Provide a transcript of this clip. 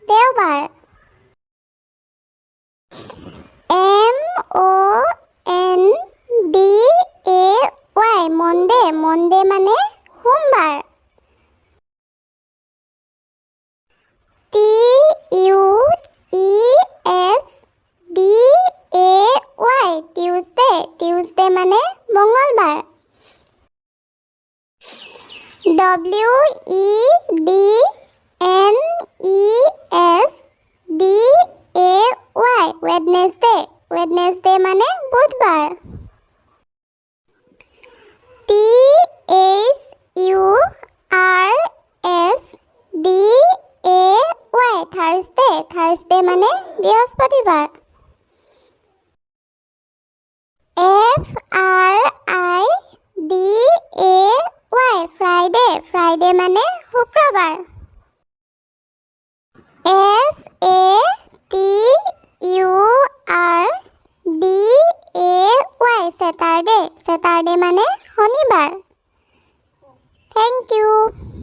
দেওবাৰ। MONDAY Monday মানে সোমবাৰ। TUESDAY টিউজডে মানে মঙলবাৰ। WEDNESDAY ৱেডনেছডে মানে বুধবাৰ। THURSDAY থাৰ্ছডে মানে বৃহস্পতিবাৰ। FRIDAY ফ্ৰাইডে মানে শুক্ৰবাৰ। SATURDAY ছেটাৰডে মানে শনিবাৰ। Thank you.